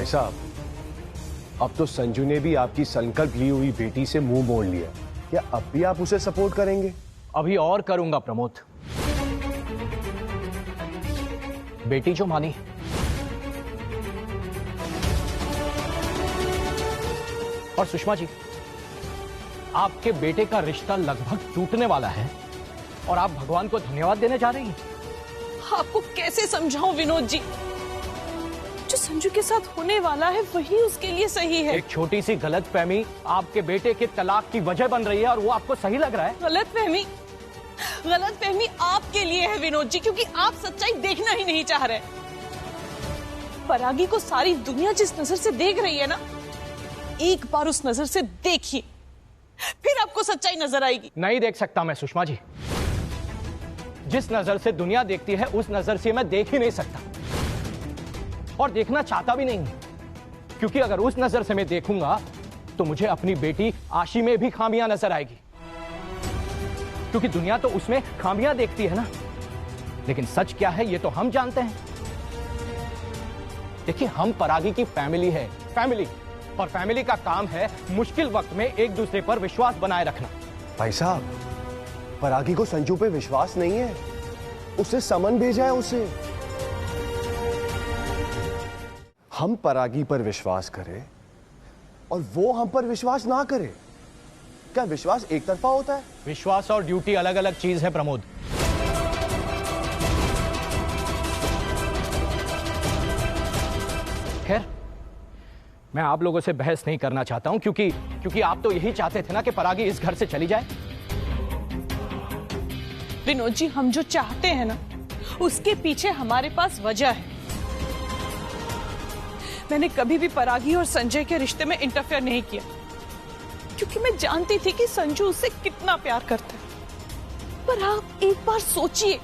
भाई साहब, अब तो संजू ने भी आपकी संकल्प ली हुई बेटी से मुंह मोड़ लिया। क्या अब भी आप उसे सपोर्ट करेंगे? अभी और करूंगा प्रमोद। बेटी जो मानी, और सुषमा जी, आपके बेटे का रिश्ता लगभग टूटने वाला है और आप भगवान को धन्यवाद देने जा रही हैं। आपको कैसे समझाऊं विनोद जी, जो संजू के साथ होने वाला है वही उसके लिए सही है। एक छोटी सी गलतफहमी आपके बेटे के तलाक की वजह बन रही है और वो आपको सही लग रहा है? गलतफहमी आपके लिए है विनोद जी, क्योंकि आप सच्चाई देखना ही नहीं चाह रहे। परागी को सारी दुनिया जिस नजर से देख रही है ना, एक बार उस नजर से देखिए, फिर आपको सच्चाई नजर आएगी। नहीं देख सकता मैं सुषमा जी। जिस नजर से दुनिया देखती है उस नजर से मैं देख ही नहीं सकता और देखना चाहता भी नहीं, क्योंकि अगर उस नजर से मैं देखूंगा तो मुझे अपनी बेटी आशी में भी खामियां नजर आएगी, क्योंकि दुनिया तो उसमें खामियां देखती है ना। लेकिन सच क्या है ये तो हम जानते हैं। देखिए, हम परागी की फैमिली है, फैमिली, और फैमिली का काम है मुश्किल वक्त में एक दूसरे पर विश्वास बनाए रखना। भाई साहब, परागी को संजू पे विश्वास नहीं है, उसे समन भेजा है उसे। हम परागी पर विश्वास करें और वो हम पर विश्वास ना करे, क्या विश्वास एक तरफा होता है? विश्वास और ड्यूटी अलग अलग चीज है प्रमोद। खैर, मैं आप लोगों से बहस नहीं करना चाहता हूं, क्योंकि आप तो यही चाहते थे ना कि परागी इस घर से चली जाए। विनोद जी, हम जो चाहते हैं ना, उसके पीछे हमारे पास वजह है। मैंने कभी भी परागी और संजय के रिश्ते में इंटरफेयर नहीं किया, क्योंकि मैं जानती थी कि संजू उससे कितना प्यार करता है। पर आप एक बार सोचिए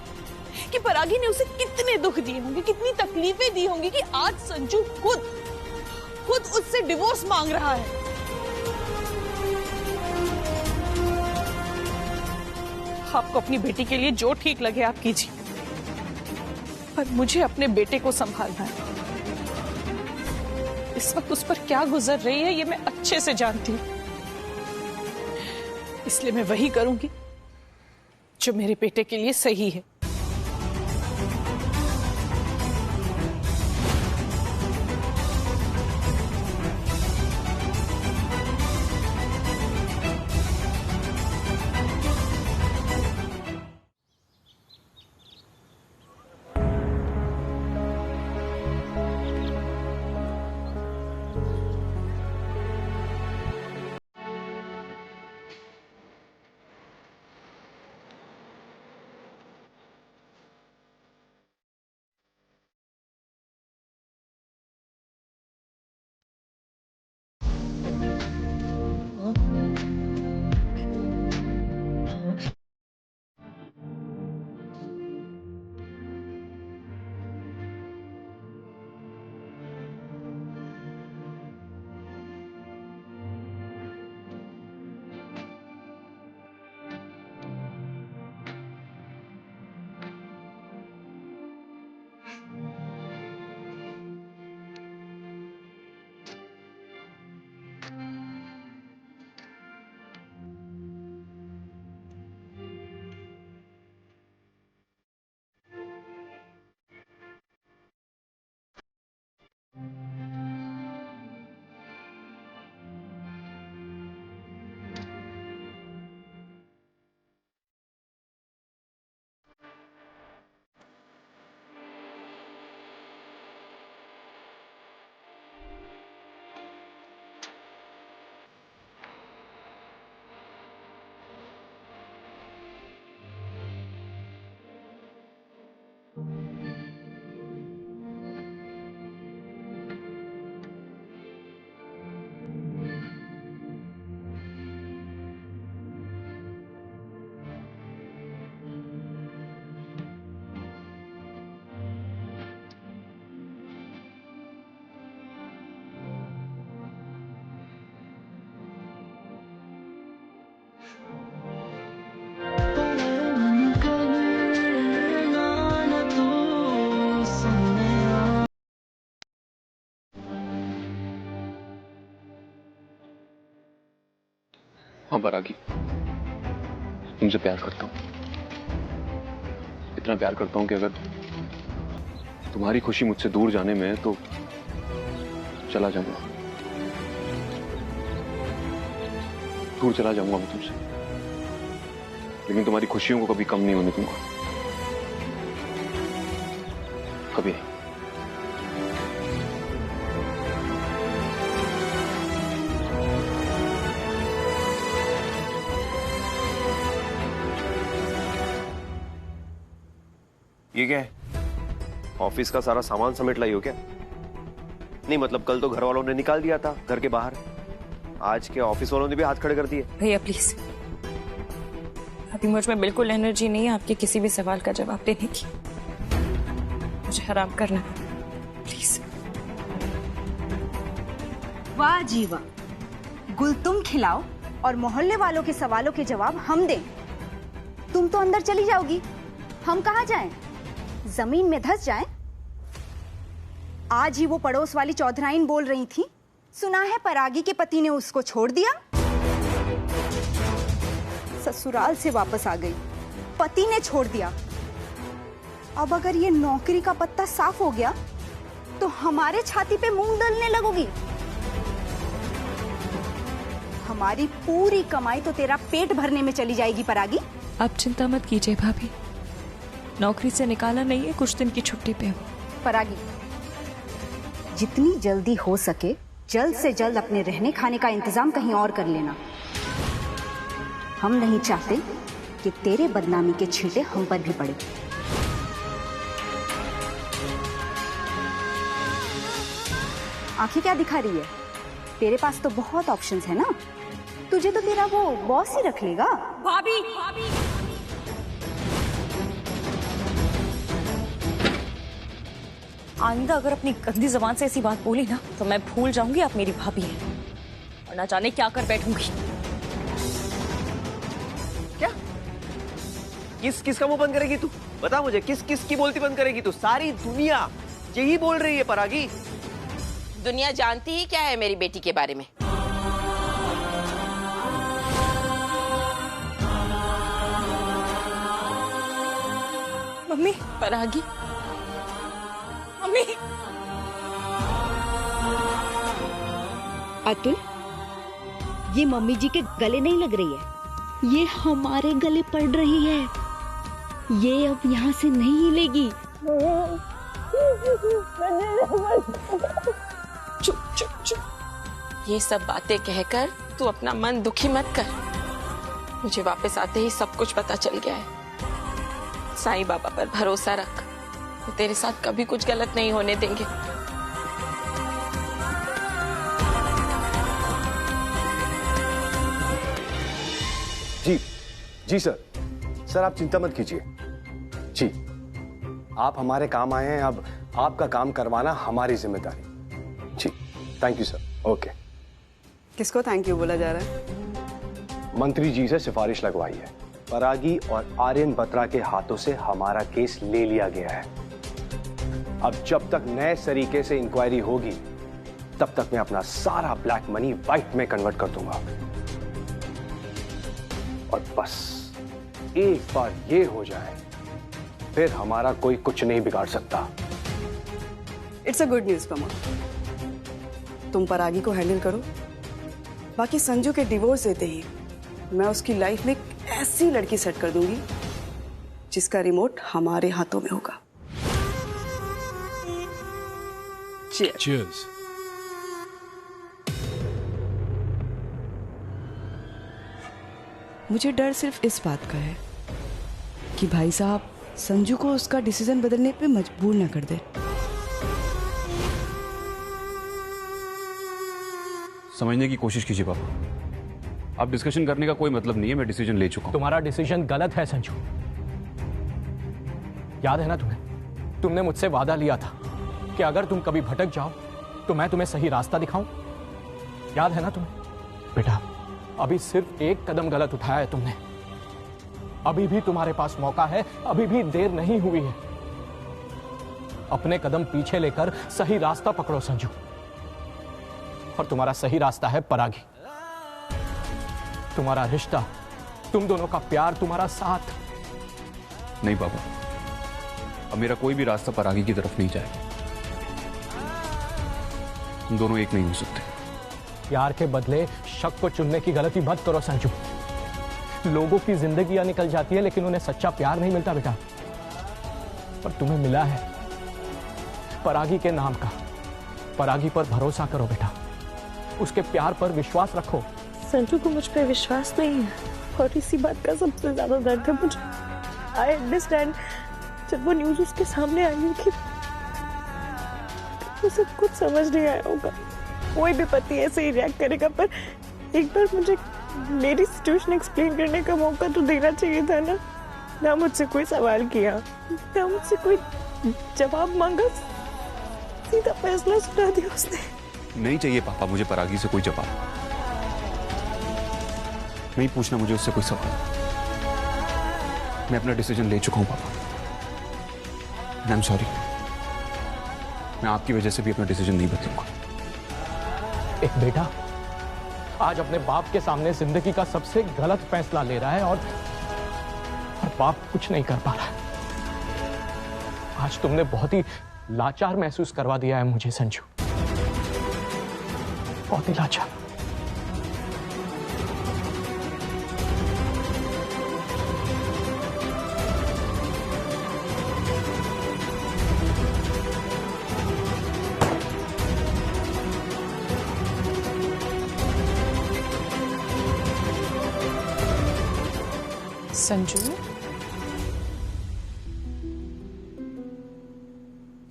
कि परागी ने उसे कितने दुख दिए होंगे, कितनी तकलीफें दी होंगी कि आज संजू खुद उससे डिवोर्स मांग रहा है। आपको अपनी बेटी के लिए जो ठीक लगे आप कीजिए, पर मुझे अपने बेटे को संभालना है। इस वक्त उस पर क्या गुजर रही है ये मैं अच्छे से जानती हूं, इसलिए मैं वही करूंगी जो मेरे बेटे के लिए सही है। हाँ परागी, तुमसे प्यार करता हूँ, इतना प्यार करता हूँ कि अगर तुम्हारी खुशी मुझसे दूर जाने में है तो चला जाऊंगा, दूर चला जाऊंगा मैं तुमसे, लेकिन तुम्हारी खुशियों को कभी कम नहीं होने दूंगा, कभी नहीं। ये क्या है? ऑफिस का सारा सामान समेट लाई हो क्या? नहीं मतलब कल तो घर वालों ने निकाल दिया था घर के बाहर, आज के ऑफिस वालों ने भी हाथ खड़े कर दिए। भैया प्लीज, अभी मुझ में बिल्कुल एनर्जी नहीं है आपके किसी भी सवाल का जवाब देने की। मुझे आराम करना है, प्लीज। वाह जी वाह, गुल तुम खिलाओ और मोहल्ले वालों के सवालों के जवाब हम दें। तुम तो अंदर चली जाओगी, हम कहाँ जाएं? जमीन में धंस जाएं? आज ही वो पड़ोस वाली चौधराइन बोल रही थी, सुना है परागी के पति ने उसको छोड़ दिया। ससुराल से वापस आ गई, पति ने छोड़ दिया। अब अगर ये नौकरी का पत्ता साफ हो गया तो हमारे छाती पे मूंग दलने लगोगी। हमारी पूरी कमाई तो तेरा पेट भरने में चली जाएगी परागी। आप चिंता मत कीजिए भाभी, नौकरी से निकाला नहीं है, कुछ दिन की छुट्टी पे हूँ। परागी, जितनी जल्दी हो सके जल्द से जल्द अपने रहने खाने का इंतजाम कहीं और कर लेना। हम नहीं चाहते कि तेरे बदनामी के छींटे हम पर भी पड़े। आंखें क्या दिखा रही है? तेरे पास तो बहुत ऑप्शंस है ना, तुझे तो तेरा वो बॉस ही रख लेगा। भाभी, आइंदा अगर अपनी गंदी जबान से ऐसी बात बोली ना तो मैं भूल जाऊंगी आप मेरी भाभी हैं और ना जाने क्या कर बैठूंगी। क्या? किस का मुंह बंद करेगी तू? बता मुझे, किस की बोलती बंद करेगी तू? सारी दुनिया यही बोल रही है परागी। दुनिया जानती ही क्या है मेरी बेटी के बारे में। मम्मी, परागी, मम्मी। अतुल, ये मम्मी जी के गले नहीं लग रही है, ये हमारे गले पड़ रही है। ये अब यहाँ से नहीं हिलेगी। चुप चुप चुप, ये सब बातें कहकर तू अपना मन दुखी मत कर। मुझे वापस आते ही सब कुछ पता चल गया है। साईं बाबा पर भरोसा रख, वो तेरे साथ कभी कुछ गलत नहीं होने देंगे। जी सर आप चिंता मत कीजिए। जी, आप हमारे काम आए हैं, अब आपका काम करवाना हमारी जिम्मेदारी। जी, थैंक यू सर। ओके। किसको थैंक यू बोला जा रहा है? मंत्री जी से सिफारिश लगवाई है, परागी और आर्यन बत्रा के हाथों से हमारा केस ले लिया गया है। अब जब तक नए तरीके से इंक्वायरी होगी तब तक मैं अपना सारा ब्लैक मनी व्हाइट में कन्वर्ट कर दूंगा। और बस एक बार ये हो जाए फिर हमारा कोई कुछ नहीं बिगाड़ सकता। इट्स अ गुड न्यूज पमा, तुम परागी को हैंडल करो। बाकी संजू के डिवोर्स देते ही मैं उसकी लाइफ में एक ऐसी लड़की सेट कर दूंगी जिसका रिमोट हमारे हाथों में होगा। Cheers. मुझे डर सिर्फ इस बात का है कि भाई साहब संजू को उसका डिसीजन बदलने पे मजबूर न कर दे। समझने की कोशिश कीजिए पापा, अब डिस्कशन करने का कोई मतलब नहीं है, मैं डिसीजन ले चुका हूं। तुम्हारा डिसीजन गलत है संजू। याद है ना तुम्हें, तुमने मुझसे वादा लिया था कि अगर तुम कभी भटक जाओ तो मैं तुम्हें सही रास्ता दिखाऊं। याद है ना तुम्हें? बेटा, अभी सिर्फ एक कदम गलत उठाया है तुमने। अभी भी तुम्हारे पास मौका है, अभी भी देर नहीं हुई है। अपने कदम पीछे लेकर सही रास्ता पकड़ो संजू। और तुम्हारा सही रास्ता है परागी। तुम्हारा रिश्ता, तुम दोनों का प्यार, तुम्हारा साथ। नहीं पापा, अब मेरा कोई भी रास्ता परागी की तरफ नहीं जाएगा। हम दोनों एक नहीं हो सकते। प्यार के बदले शक को चुनने की गलती मत करो संजू। लोगों की जिंदगियां निकल जाती है लेकिन उन्हें सच्चा प्यार नहीं मिलता बेटा। पर तुम्हें मिला है परागी के नाम का। परागी पर भरोसा करो बेटा, उसके प्यार पर विश्वास रखो। संजू को मुझ पर विश्वास नहीं है और इसी बात का सबसे ज्यादा दर्द है मुझे। आई अंडरस्टैंड, जब वो न्यूज उसके सामने आई होगी उसे कुछ समझ नहीं आया होगा। कोई भी पति ऐसे ही रिएक्ट करेगा, पर एक बार मुझे मेरी सिचुएशन एक्सप्लेन करने का मौका तो देना चाहिए था ना। ना मुझसे कोई सवाल किया, ना मुझसे कोई जवाब मांगा, सीधा फैसला सुना दिया उसने। नहीं चाहिए पापा मुझे परागी से कोई जवाब, नहीं पूछना मुझे उससे कोई सवाल। मैं अपना डिसीजन ले चुका हूं पापा। आई एम सॉरी, मैं आपकी वजह से भी अपना डिसीजन नहीं बदलूंगा। एक बेटा आज अपने बाप के सामने जिंदगी का सबसे गलत फैसला ले रहा है और बाप कुछ नहीं कर पा रहा है। आज तुमने बहुत ही लाचार महसूस करवा दिया है मुझे संजू, बहुत ही लाचार। संजू,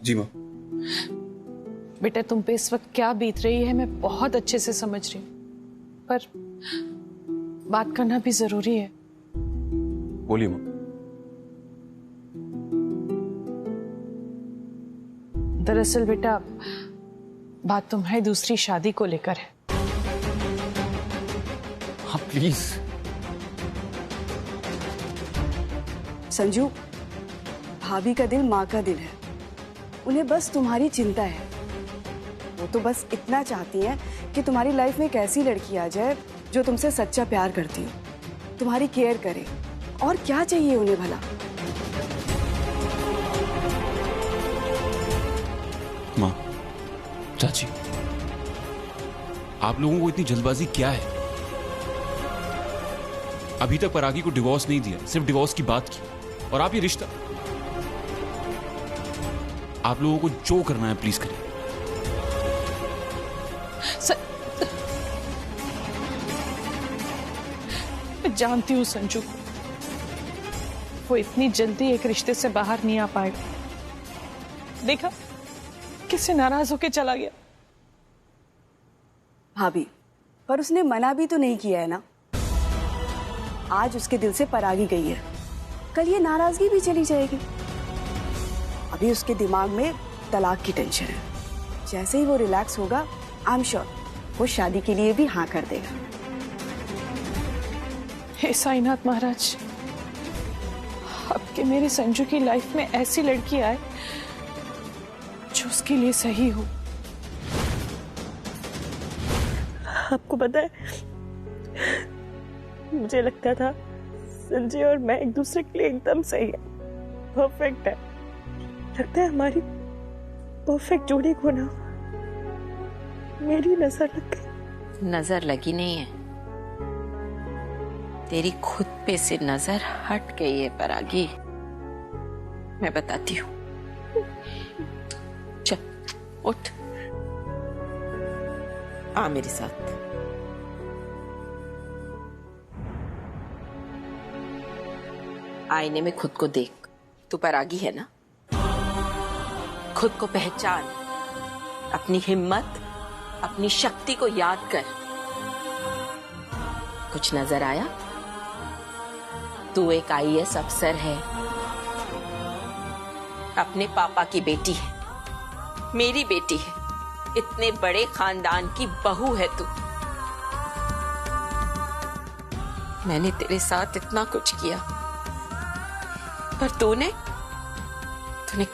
जी मां। बेटा तुम पे इस वक्त क्या बीत रही है मैं बहुत अच्छे से समझ रही हूँ, पर बात करना भी जरूरी है। बोलिए मां। दरअसल बेटा बात तुम्हारी दूसरी शादी को लेकर है। हाँ प्लीज। संजू, भाभी का दिल माँ का दिल है। उन्हें बस तुम्हारी चिंता है। वो तो बस इतना चाहती हैं कि तुम्हारी लाइफ में एक ऐसी लड़की आ जाए जो तुमसे सच्चा प्यार करती हो, तुम्हारी केयर करे। और क्या चाहिए उन्हें भला? माँ, चाची, आप लोगों को इतनी जल्दबाजी क्या है? अभी तक परागी को डिवोर्स नहीं दिया, सिर्फ डिवोर्स की बात की, और आप ये रिश्ता, आप लोगों को जो करना है प्लीज करिए। मैं जानती हूँ संजू को, वो इतनी जल्दी एक रिश्ते से बाहर नहीं आ पाएगा। देखा किससे नाराज होके चला गया। भाभी, पर उसने मना भी तो नहीं किया है ना। आज उसके दिल से परागी गई है, कल ये नाराजगी भी चली जाएगी। अभी उसके दिमाग में तलाक की टेंशन है। जैसे ही वो रिलैक्स होगा, आई एम श्योर वो शादी के लिए भी हाँ कर देगा। हे साईनाथ महाराज, अब के मेरे संजू की लाइफ में ऐसी लड़की आए जो उसके लिए सही हो। आपको पता है, मुझे लगता था संजय और मैं एक दूसरे के लिए एकदम सही है, परफेक्ट है। लगता है हमारी परफेक्ट जोड़ी को ना मेरी नजर लग गई। नजर लगी नहीं है, तेरी खुद पे से नजर हट गई है परागी। मैं बताती हूँ, चल उठ, आ मेरे साथ। आईने में खुद को देख, तू परागी है ना? खुद को पहचान, अपनी हिम्मत, अपनी शक्ति को याद कर। कुछ नजर आया? तू एक IAS अफसर है, अपने पापा की बेटी है, मेरी बेटी है, इतने बड़े खानदान की बहू है तू। मैंने तेरे साथ इतना कुछ किया, पर तूने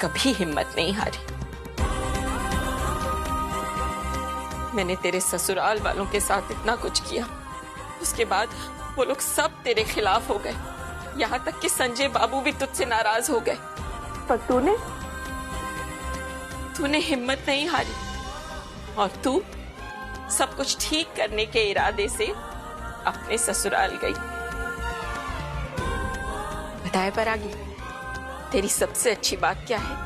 कभी हिम्मत नहीं हारी। मैंने तेरे ससुराल वालों के साथ इतना कुछ किया, उसके बाद वो लोग सब तेरे खिलाफ हो गए, यहाँ तक कि संजय बाबू भी तुझसे नाराज हो गए। पर तूने हिम्मत नहीं हारी और तू सब कुछ ठीक करने के इरादे से अपने ससुराल गई। बताए परागी, तेरी सबसे अच्छी बात क्या है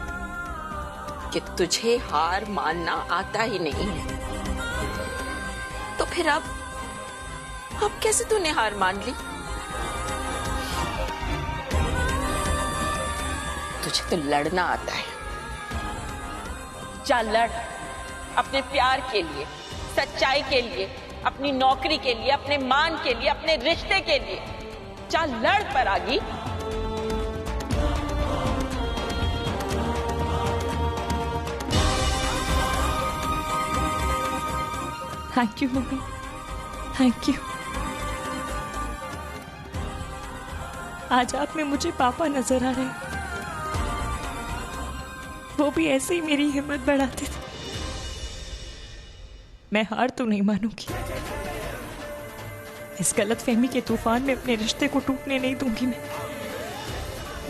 कि तुझे हार मानना आता ही नहीं है। तो फिर अब कैसे तूने हार मान ली? तुझे तो लड़ना आता है। जा लड़, अपने प्यार के लिए, सच्चाई के लिए, अपनी नौकरी के लिए, अपने मान के लिए, अपने रिश्ते के लिए। जा लड़ परागी। Thank you mummy, thank you. आज आप में मुझे पापा नजर आ रहे हैं, वो भी ऐसे ही मेरी हिम्मत बढ़ाते थे। मैं हार तो नहीं मानूंगी, इस गलतफहमी के तूफान में अपने रिश्ते को टूटने नहीं दूंगी मैं।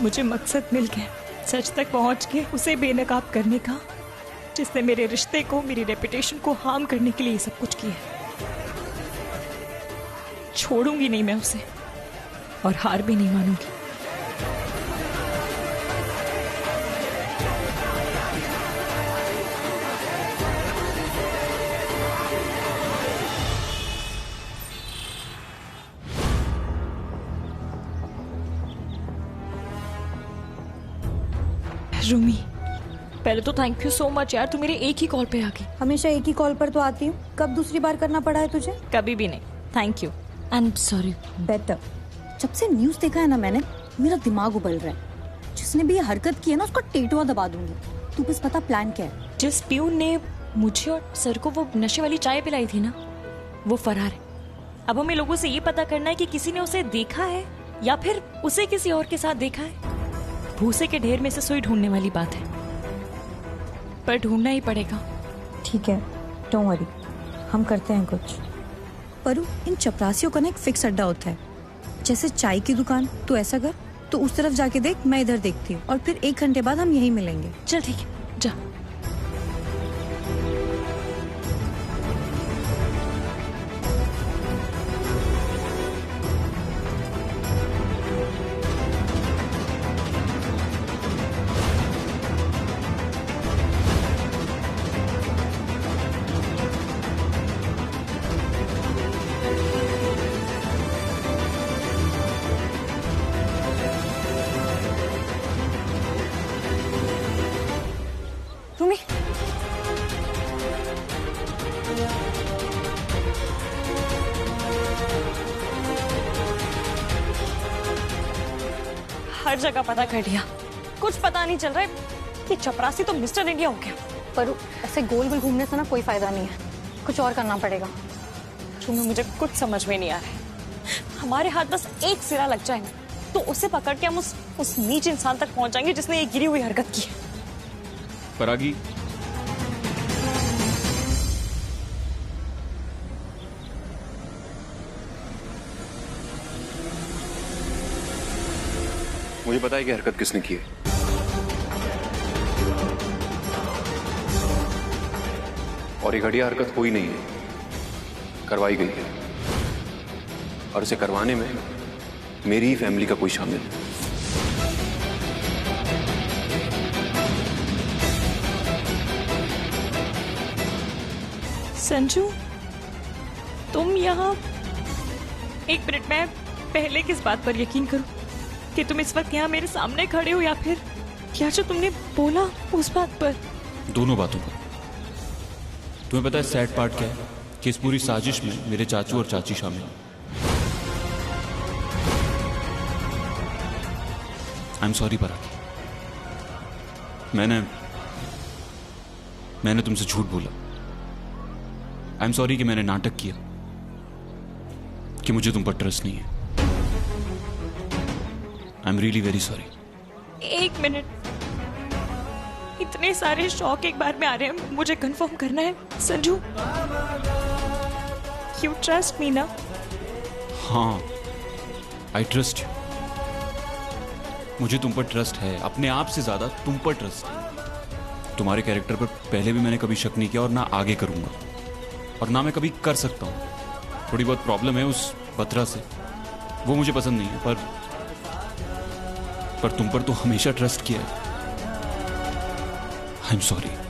मुझे मकसद मिल गया, सच तक पहुंच के उसे बेनकाब करने का, जिसने मेरे रिश्ते को, मेरी रेपुटेशन को हार्म करने के लिए ये सब कुछ किया। छोड़ूंगी नहीं मैं उसे और हार भी नहीं मानूंगी। रूमी, पहले तो थैंक यू सो मच यार, तू मेरे एक ही कॉल पे आ गई। हमेशा एक ही कॉल पर तो आती हूँ, कब दूसरी बार करना पड़ा है तुझे? कभी भी नहीं। Thank you and sorry. Better. जब से न्यूज़ देखा है ना मैंने, मेरा दिमाग उबल रहा है। जिसने भी ये हरकत की है ना, उसको टेटुआ दबा दूंगी। तू बस पता प्लान क्या है? जिस प्यून ने मुझे और सर को वो नशे वाली चाय पिलाई थी ना, वो फरार है। अब हमें लोगों से ये पता करना है कि किसी ने उसे देखा है या फिर उसे किसी और के साथ देखा है। भूसे के ढेर में से सुई ढूंढने वाली बात है, पर ढूंढना ही पड़ेगा। ठीक है, डोंट वरी, हम करते हैं कुछ। पर इन चपरासियों का ना एक फिक्स अड्डा होता है, जैसे चाय की दुकान। तू ऐसा कर, तो उस तरफ जाके देख, मैं इधर देखती हूँ, और फिर 1 घंटे बाद हम यहीं मिलेंगे। चल ठीक है, जा। रूमी, हर जगह पता कर लिया, कुछ पता नहीं चल रहा है कि चपरासी तो मिस्टर इंडिया हो गया। पर ऐसे गोल गोल घूमने से ना कोई फायदा नहीं है, कुछ और करना पड़ेगा। रूमी, मुझे कुछ समझ में नहीं आ रहा है। हमारे हाथ बस एक सिरा लग जाए ना, तो उसे पकड़ के हम उस नीच इंसान तक पहुंच जाएंगे जिसने ये गिरी हुई हरकत की है। परागी, मुझे पता है कि हरकत किसने की है। और ये घटिया हरकत हुई नहीं है, करवाई गई है, और इसे करवाने में मेरी ही फैमिली का कोई शामिल है। संजू, तुम यहाँ? एक मिनट, मैं पहले किस बात पर यकीन करूं कि तुम इस वक्त यहाँ मेरे सामने खड़े हो, या फिर क्या जो तुमने बोला उस बात पर? दोनों बातों पर। तुम्हें पता है सैड पार्ट क्या है? कि इस पूरी साजिश में मेरे चाचू और चाची शामिल हैं। आई एम सॉरी परागी, मैंने तुमसे झूठ बोला। आई एम सॉरी कि मैंने नाटक किया कि मुझे तुम पर ट्रस्ट नहीं है। I am really very sorry. एक मिनट, इतने सारे शौक एक बार में आ रहे हैं, मुझे कंफर्म करना है। संजू, यू ट्रस्ट मी ना? हाँ, आई ट्रस्ट यू। मुझे तुम पर ट्रस्ट है, अपने आप से ज्यादा तुम पर ट्रस्ट है। तुम्हारे कैरेक्टर पर पहले भी मैंने कभी शक नहीं किया और ना आगे करूंगा, और ना मैं कभी कर सकता हूं। थोड़ी बहुत प्रॉब्लम है उस बत्रा से, वो मुझे पसंद नहीं है, पर तुम पर तो हमेशा ट्रस्ट किया है। I am sorry.